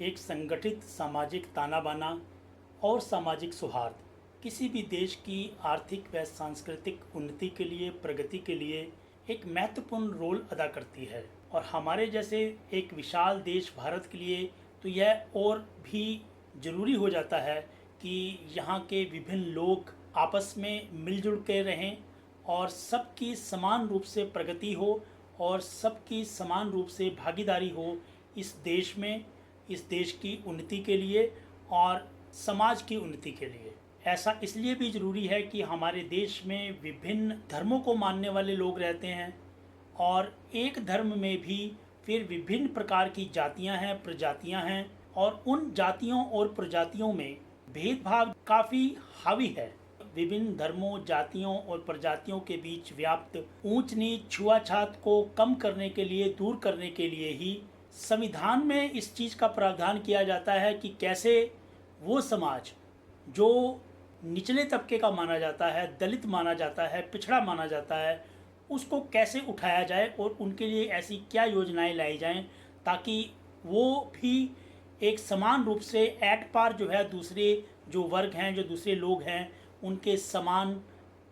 एक संगठित सामाजिक ताना-बाना और सामाजिक सौहार्द किसी भी देश की आर्थिक व सांस्कृतिक उन्नति के लिए, प्रगति के लिए एक महत्वपूर्ण रोल अदा करती है। और हमारे जैसे एक विशाल देश भारत के लिए तो यह और भी ज़रूरी हो जाता है कि यहाँ के विभिन्न लोग आपस में मिलजुल के रहें और सबकी समान रूप से प्रगति हो और सबकी समान रूप से भागीदारी हो इस देश में, इस देश की उन्नति के लिए और समाज की उन्नति के लिए। ऐसा इसलिए भी ज़रूरी है कि हमारे देश में विभिन्न धर्मों को मानने वाले लोग रहते हैं और एक धर्म में भी फिर विभिन्न प्रकार की जातियां हैं, प्रजातियां हैं और उन जातियों और प्रजातियों में भेदभाव काफ़ी हावी है। विभिन्न धर्मों, जातियों और प्रजातियों के बीच व्याप्त ऊंच नीच, छुआछात को कम करने के लिए, दूर करने के लिए ही संविधान में इस चीज़ का प्रावधान किया जाता है कि कैसे वो समाज जो निचले तबके का माना जाता है, दलित माना जाता है, पिछड़ा माना जाता है, उसको कैसे उठाया जाए और उनके लिए ऐसी क्या योजनाएं लाई जाएं ताकि वो भी एक समान रूप से एट पार जो है दूसरे जो वर्ग हैं, जो दूसरे लोग हैं, उनके समान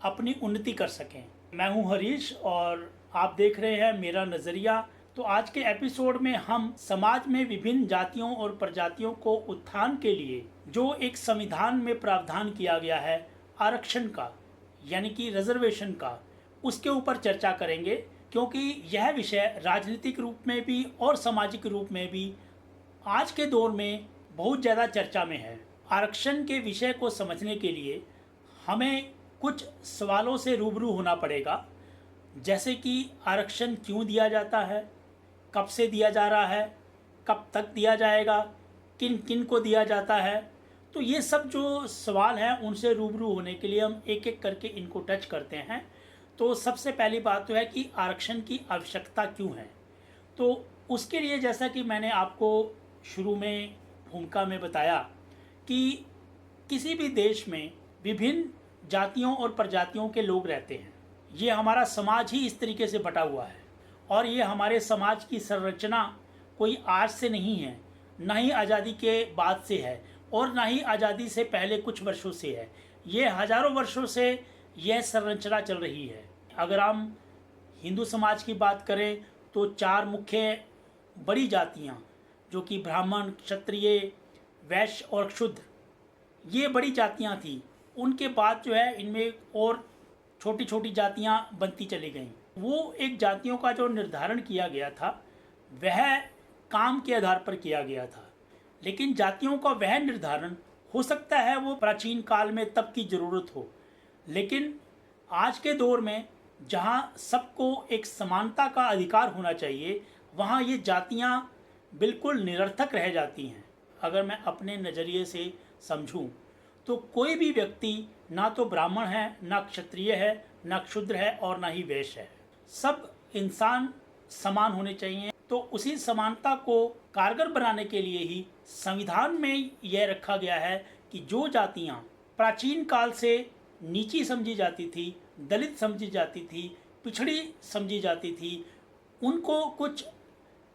अपनी उन्नति कर सकें। मैं हूं हरीश और आप देख रहे हैं मेरा नज़रिया। तो आज के एपिसोड में हम समाज में विभिन्न जातियों और प्रजातियों को उत्थान के लिए जो एक संविधान में प्रावधान किया गया है आरक्षण का, यानी कि रिजर्वेशन का, उसके ऊपर चर्चा करेंगे, क्योंकि यह विषय राजनीतिक रूप में भी और सामाजिक रूप में भी आज के दौर में बहुत ज़्यादा चर्चा में है। आरक्षण के विषय को समझने के लिए हमें कुछ सवालों से रूबरू होना पड़ेगा, जैसे कि आरक्षण क्यों दिया जाता है, कब से दिया जा रहा है, कब तक दिया जाएगा, किन किन को दिया जाता है। तो ये सब जो सवाल हैं उनसे रूबरू होने के लिए हम एक एक करके इनको टच करते हैं। तो सबसे पहली बात तो है कि आरक्षण की आवश्यकता क्यों है। तो उसके लिए जैसा कि मैंने आपको शुरू में भूमिका में बताया कि किसी भी देश में विभिन्न जातियों और प्रजातियों के लोग रहते हैं। ये हमारा समाज ही इस तरीके से बटा हुआ है और ये हमारे समाज की संरचना कोई आज से नहीं है, ना ही आज़ादी के बाद से है और ना ही आज़ादी से पहले कुछ वर्षों से है। ये हज़ारों वर्षों से यह संरचना चल रही है। अगर हम हिंदू समाज की बात करें तो चार मुख्य बड़ी जातियाँ जो कि ब्राह्मण, क्षत्रिय, वैश्य और क्षूद्र, ये बड़ी जातियाँ थी। उनके बाद जो है इनमें और छोटी छोटी जातियाँ बनती चली गईं। वो एक जातियों का जो निर्धारण किया गया था वह काम के आधार पर किया गया था, लेकिन जातियों का वह निर्धारण हो सकता है वो प्राचीन काल में तब की ज़रूरत हो, लेकिन आज के दौर में जहाँ सबको एक समानता का अधिकार होना चाहिए वहाँ ये जातियाँ बिल्कुल निरर्थक रह जाती हैं। अगर मैं अपने नज़रिए से समझूं तो कोई भी व्यक्ति ना तो ब्राह्मण है, ना क्षत्रिय है, ना क्षुद्र है और ना ही वैश्य है। सब इंसान समान होने चाहिए। तो उसी समानता को कारगर बनाने के लिए ही संविधान में यह रखा गया है कि जो जातियां प्राचीन काल से नीची समझी जाती थी, दलित समझी जाती थी, पिछड़ी समझी जाती थी, उनको कुछ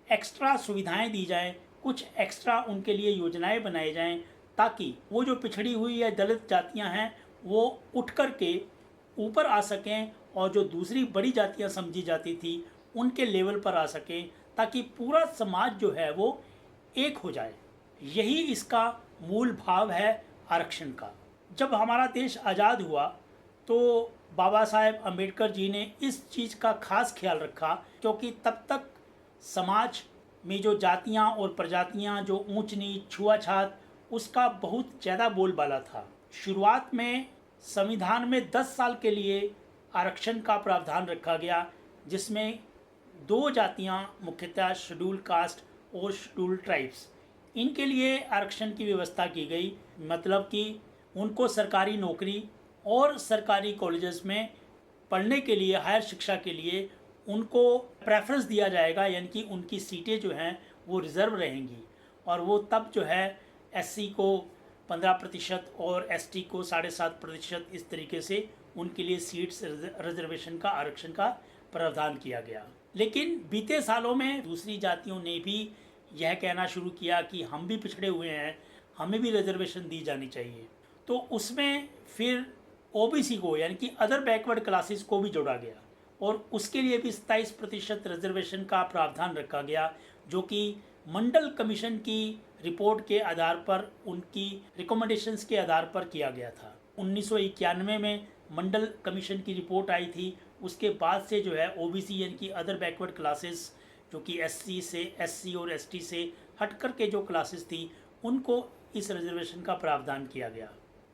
एक्स्ट्रा सुविधाएं दी जाएं, कुछ एक्स्ट्रा उनके लिए योजनाएं बनाई जाएं ताकि वो जो पिछड़ी हुई या दलित जातियां हैं वो उठ कर के ऊपर आ सकें और जो दूसरी बड़ी जातियां समझी जाती थी उनके लेवल पर आ सकें, ताकि पूरा समाज जो है वो एक हो जाए। यही इसका मूल भाव है आरक्षण का। जब हमारा देश आज़ाद हुआ तो बाबा साहेब अम्बेडकर जी ने इस चीज़ का खास ख्याल रखा, क्योंकि तब तक समाज में जो जातियां और प्रजातियां, जो ऊंच नीच, छुआछात, उसका बहुत ज़्यादा बोलबाला था। शुरुआत में संविधान में 10 साल के लिए आरक्षण का प्रावधान रखा गया, जिसमें दो जातियां मुख्यतः शेड्यूल कास्ट और शेड्यूल ट्राइब्स, इनके लिए आरक्षण की व्यवस्था की गई। मतलब कि उनको सरकारी नौकरी और सरकारी कॉलेजेस में पढ़ने के लिए, हायर शिक्षा के लिए उनको प्रेफरेंस दिया जाएगा, यानी कि उनकी सीटें जो हैं वो रिज़र्व रहेंगी और वो तब जो है एससी को 15% और एसटी को 7.5%, इस तरीके से उनके लिए सीट्स रिजर्वेशन का, आरक्षण का प्रावधान किया गया। लेकिन बीते सालों में दूसरी जातियों ने भी यह कहना शुरू किया कि हम भी पिछड़े हुए हैं, हमें भी रिजर्वेशन दी जानी चाहिए। तो उसमें फिर ओबीसी को यानी कि अदर बैकवर्ड क्लासेस को भी जोड़ा गया और उसके लिए भी 27% रिजर्वेशन का प्रावधान रखा गया, जो कि मंडल कमीशन की रिपोर्ट के आधार पर, उनकी रिकमेंडेशंस के आधार पर किया गया था। 1991 में मंडल कमीशन की रिपोर्ट आई थी। उसके बाद से जो है ओबीसी यानी कि अदर बैकवर्ड क्लासेस, जो कि एससी और एसटी से हटकर के जो क्लासेस थी, उनको इस रिजर्वेशन का प्रावधान किया गया।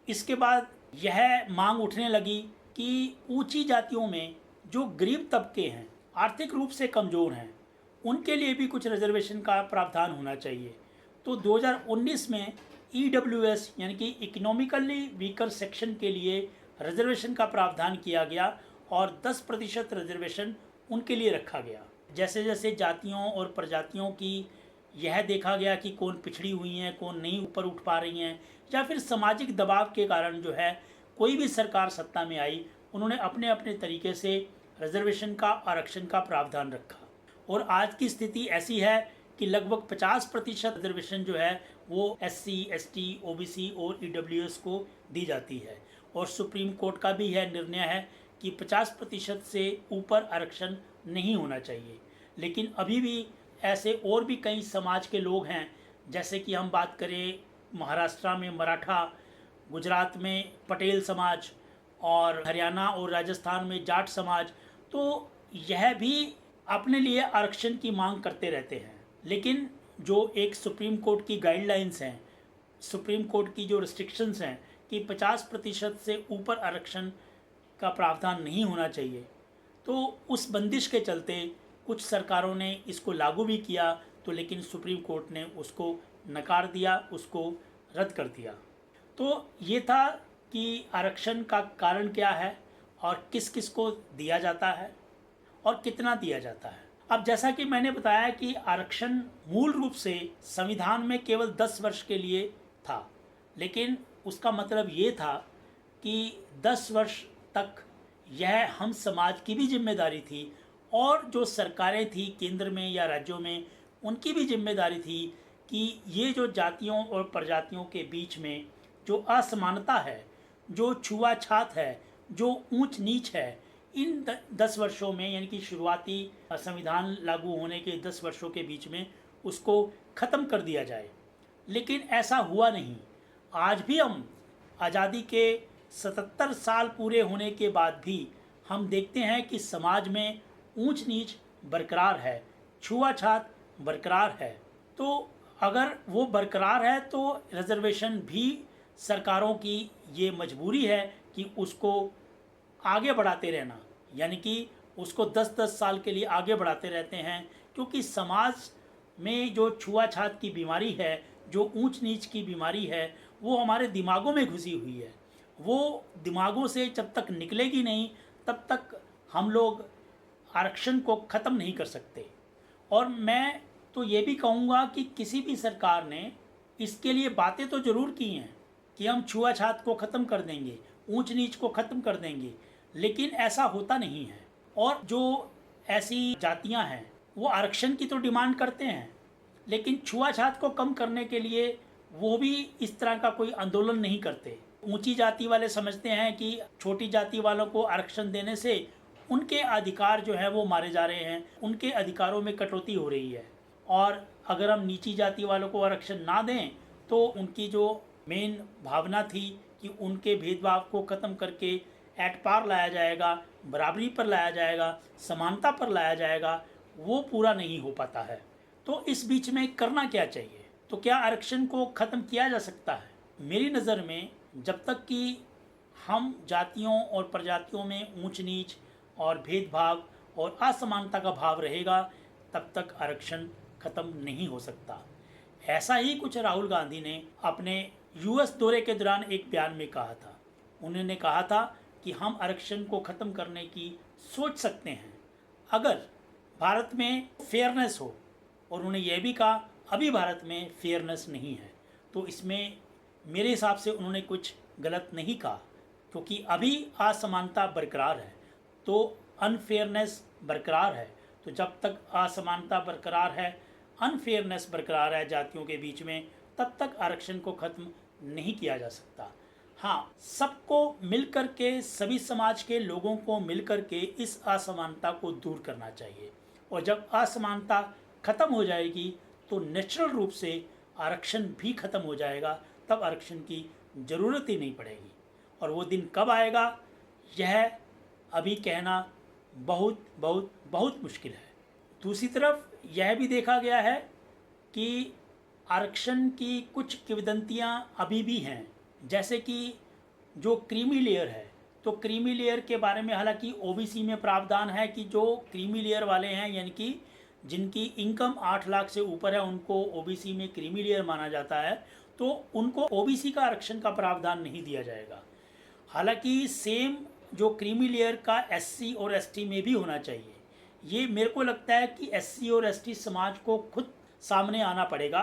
इसके बाद यह मांग उठने लगी कि ऊंची जातियों में जो गरीब तबके हैं, आर्थिक रूप से कमज़ोर हैं, उनके लिए भी कुछ रिजर्वेशन का प्रावधान होना चाहिए। तो 2019 में ईडब्ल्यूएस यानी कि इकोनॉमिकली वीकर सेक्शन के लिए रिजर्वेशन का प्रावधान किया गया और 10% रिजर्वेशन उनके लिए रखा गया। जैसे जैसे जातियों और प्रजातियों की यह देखा गया कि कौन पिछड़ी हुई हैं, कौन नहीं ऊपर उठ पा रही हैं, या फिर सामाजिक दबाव के कारण जो है कोई भी सरकार सत्ता में आई, उन्होंने अपने अपने तरीके से रिजर्वेशन का, आरक्षण का प्रावधान रखा। और आज की स्थिति ऐसी है कि लगभग 50% रिजर्वेशन जो है वो एससी, एसटी, ओबीसी और ईडब्ल्यूएस को दी जाती है। और सुप्रीम कोर्ट का भी यह निर्णय है कि 50% से ऊपर आरक्षण नहीं होना चाहिए। लेकिन अभी भी ऐसे और भी कई समाज के लोग हैं, जैसे कि हम बात करें महाराष्ट्र में मराठा, गुजरात में पटेल समाज और हरियाणा और राजस्थान में जाट समाज, तो यह भी अपने लिए आरक्षण की मांग करते रहते हैं। लेकिन जो एक सुप्रीम कोर्ट की गाइडलाइंस हैं, सुप्रीम कोर्ट की जो रिस्ट्रिक्शंस हैं कि 50% से ऊपर आरक्षण का प्रावधान नहीं होना चाहिए, तो उस बंदिश के चलते कुछ सरकारों ने इसको लागू भी किया, तो लेकिन सुप्रीम कोर्ट ने उसको नकार दिया, उसको रद्द कर दिया। तो ये था कि आरक्षण का कारण क्या है और किस किस को दिया जाता है और कितना दिया जाता है। अब जैसा कि मैंने बताया कि आरक्षण मूल रूप से संविधान में केवल 10 वर्ष के लिए था, लेकिन उसका मतलब ये था कि 10 वर्ष तक यह हम समाज की भी जिम्मेदारी थी और जो सरकारें थी केंद्र में या राज्यों में, उनकी भी जिम्मेदारी थी कि ये जो जातियों और प्रजातियों के बीच में जो असमानता है, जो छुआछात है, जो ऊंच नीच है, इन 10 वर्षों में यानी कि शुरुआती संविधान लागू होने के 10 वर्षों के बीच में उसको ख़त्म कर दिया जाए। लेकिन ऐसा हुआ नहीं। आज भी हम आज़ादी के 77 साल पूरे होने के बाद भी हम देखते हैं कि समाज में ऊंच नीच बरकरार है, छुआछात बरकरार है। तो अगर वो बरकरार है तो रिजर्वेशन भी सरकारों की ये मजबूरी है कि उसको आगे बढ़ाते रहना, यानी कि उसको 10-10 साल के लिए आगे बढ़ाते रहते हैं, क्योंकि समाज में जो छुआछात की बीमारी है, जो ऊंच नीच की बीमारी है, वो हमारे दिमागों में घुसी हुई है। वो दिमागों से जब तक निकलेगी नहीं, तब तक हम लोग आरक्षण को ख़त्म नहीं कर सकते। और मैं तो ये भी कहूँगा कि किसी भी सरकार ने इसके लिए बातें तो ज़रूर की हैं कि हम छुआछात को ख़त्म कर देंगे, ऊंच नीच को ख़त्म कर देंगे, लेकिन ऐसा होता नहीं है। और जो ऐसी जातियां हैं वो आरक्षण की तो डिमांड करते हैं, लेकिन छुआछात को कम करने के लिए वो भी इस तरह का कोई आंदोलन नहीं करते। ऊंची जाति वाले समझते हैं कि छोटी जाति वालों को आरक्षण देने से उनके अधिकार जो है वो मारे जा रहे हैं, उनके अधिकारों में कटौती हो रही है। और अगर हम नीची जाति वालों को आरक्षण ना दें तो उनकी जो मेन भावना थी कि उनके भेदभाव को ख़त्म करके एट पार लाया जाएगा, बराबरी पर लाया जाएगा, समानता पर लाया जाएगा, वो पूरा नहीं हो पाता है। तो इस बीच में करना क्या चाहिए? तो क्या आरक्षण को ख़त्म किया जा सकता है? मेरी नज़र में जब तक कि हम जातियों और प्रजातियों में ऊंच नीच और भेदभाव और असमानता का भाव रहेगा, तब तक आरक्षण ख़त्म नहीं हो सकता। ऐसा ही कुछ राहुल गांधी ने अपने यूएस दौरे के दौरान एक बयान में कहा था। उन्होंने कहा था कि हम आरक्षण को ख़त्म करने की सोच सकते हैं अगर भारत में फेयरनेस हो। और उन्होंने यह भी कहा अभी भारत में फेयरनेस नहीं है। तो इसमें मेरे हिसाब से उन्होंने कुछ गलत नहीं कहा, क्योंकि अभी असमानता बरकरार है तो अनफेयरनेस बरकरार है। तो जब तक असमानता बरकरार है, अनफेयरनेस बरकरार है जातियों के बीच में, तब तक आरक्षण को ख़त्म नहीं किया जा सकता। हाँ, सबको मिलकर के, सभी समाज के लोगों को मिलकर के इस असमानता को दूर करना चाहिए। और जब असमानता ख़त्म हो जाएगी तो नेचुरल रूप से आरक्षण भी ख़त्म हो जाएगा, तब आरक्षण की ज़रूरत ही नहीं पड़ेगी। और वो दिन कब आएगा, यह अभी कहना बहुत बहुत बहुत मुश्किल है। दूसरी तरफ यह भी देखा गया है कि आरक्षण की कुछ किंवदंतियाँ अभी भी हैं, जैसे कि जो क्रीमी लेयर है, तो क्रीमी लेयर के बारे में हालांकि ओबीसी में प्रावधान है कि जो क्रीमी लेयर वाले हैं, यानी कि जिनकी इनकम 8 लाख से ऊपर है, उनको ओबीसी में क्रीमी लेयर माना जाता है, तो उनको ओबीसी का आरक्षण का प्रावधान नहीं दिया जाएगा। हालांकि सेम जो क्रीमी लेयर का एससी और एसटी में भी होना चाहिए। ये मेरे को लगता है कि एससी और एसटी समाज को खुद सामने आना पड़ेगा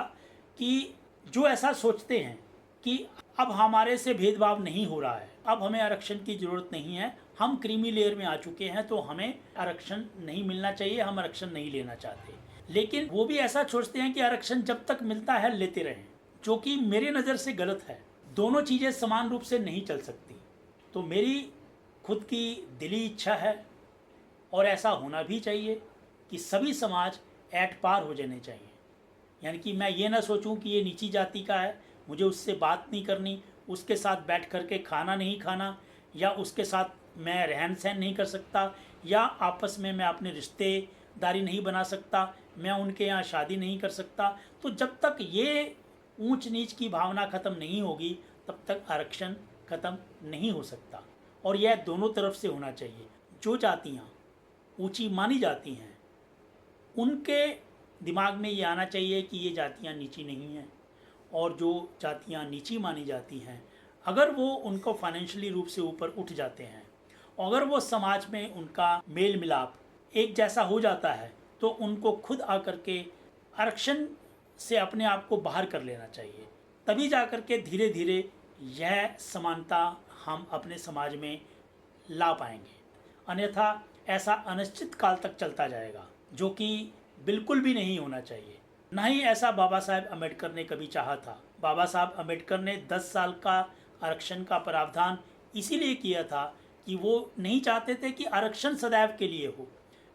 कि जो ऐसा सोचते हैं कि अब हमारे से भेदभाव नहीं हो रहा है, अब हमें आरक्षण की ज़रूरत नहीं है, हम क्रीमी लेयर में आ चुके हैं, तो हमें आरक्षण नहीं मिलना चाहिए, हम आरक्षण नहीं लेना चाहते। लेकिन वो भी ऐसा सोचते हैं कि आरक्षण जब तक मिलता है लेते रहें, जो कि मेरी नज़र से गलत है। दोनों चीज़ें समान रूप से नहीं चल सकती। तो मेरी खुद की दिली इच्छा है, और ऐसा होना भी चाहिए, कि सभी समाज एट पार हो जाने चाहिए। यानी कि मैं ये ना सोचूं कि ये नीची जाति का है, मुझे उससे बात नहीं करनी, उसके साथ बैठ कर के खाना नहीं खाना, या उसके साथ मैं रहन सहन नहीं कर सकता, या आपस में मैं अपने रिश्तेदारी नहीं बना सकता, मैं उनके यहाँ शादी नहीं कर सकता। तो जब तक ये ऊंच नीच की भावना ख़त्म नहीं होगी, तब तक आरक्षण ख़त्म नहीं हो सकता। और यह दोनों तरफ से होना चाहिए। जो जातियाँ ऊंची मानी जाती हैं, उनके दिमाग में ये आना चाहिए कि ये जातियाँ नीची नहीं हैं, और जो जातियाँ नीची मानी जाती हैं, अगर वो उनको फाइनेंशियली रूप से ऊपर उठ जाते हैं, अगर वो समाज में उनका मेल मिलाप एक जैसा हो जाता है, तो उनको खुद आकर के आरक्षण से अपने आप को बाहर कर लेना चाहिए। तभी जा कर के धीरे धीरे यह समानता हम अपने समाज में ला पाएंगे। अन्यथा ऐसा अनिश्चित काल तक चलता जाएगा, जो कि बिल्कुल भी नहीं होना चाहिए। ना ही ऐसा बाबा साहेब अम्बेडकर ने कभी चाहा था। बाबा साहब अम्बेडकर ने 10 साल का आरक्षण का प्रावधान इसीलिए किया था कि वो नहीं चाहते थे कि आरक्षण सदैव के लिए हो।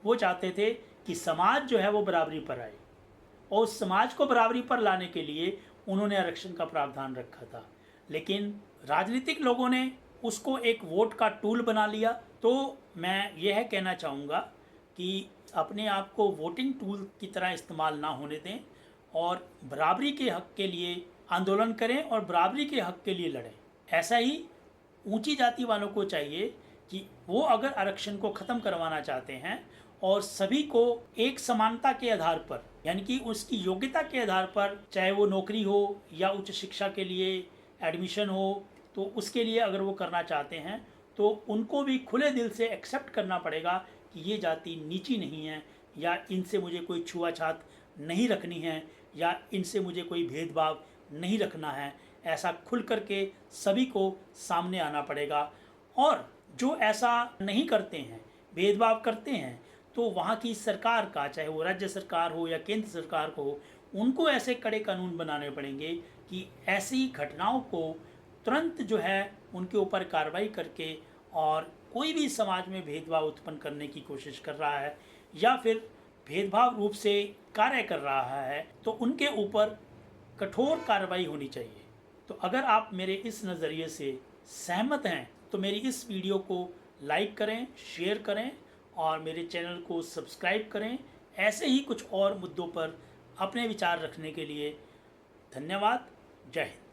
वो चाहते थे कि समाज जो है वो बराबरी पर आए, और उस समाज को बराबरी पर लाने के लिए उन्होंने आरक्षण का प्रावधान रखा था। लेकिन राजनीतिक लोगों ने उसको एक वोट का टूल बना लिया। तो मैं यह कहना चाहूँगा कि अपने आप को वोटिंग टूल की तरह इस्तेमाल ना होने दें, और बराबरी के हक़ के लिए आंदोलन करें और बराबरी के हक़ के लिए लड़ें। ऐसा ही ऊंची जाति वालों को चाहिए कि वो अगर आरक्षण को ख़त्म करवाना चाहते हैं, और सभी को एक समानता के आधार पर, यानी कि उसकी योग्यता के आधार पर, चाहे वो नौकरी हो या उच्च शिक्षा के लिए एडमिशन हो, तो उसके लिए अगर वो करना चाहते हैं, तो उनको भी खुले दिल से एक्सेप्ट करना पड़ेगा कि ये जाति नीची नहीं है, या इनसे मुझे कोई छुआछात नहीं रखनी है, या इनसे मुझे कोई भेदभाव नहीं रखना है। ऐसा खुल करके सभी को सामने आना पड़ेगा। और जो ऐसा नहीं करते हैं, भेदभाव करते हैं, तो वहाँ की सरकार का, चाहे वो राज्य सरकार हो या केंद्र सरकार को हो, उनको ऐसे कड़े कानून बनाने पड़ेंगे कि ऐसी घटनाओं को तुरंत जो है उनके ऊपर कार्रवाई करके, और कोई भी समाज में भेदभाव उत्पन्न करने की कोशिश कर रहा है या फिर भेदभाव रूप से कार्य कर रहा है, तो उनके ऊपर कठोर कार्रवाई होनी चाहिए। तो अगर आप मेरे इस नज़रिए से सहमत हैं, तो मेरी इस वीडियो को लाइक करें, शेयर करें, और मेरे चैनल को सब्सक्राइब करें। ऐसे ही कुछ और मुद्दों पर अपने विचार रखने के लिए धन्यवाद। जय हिंद।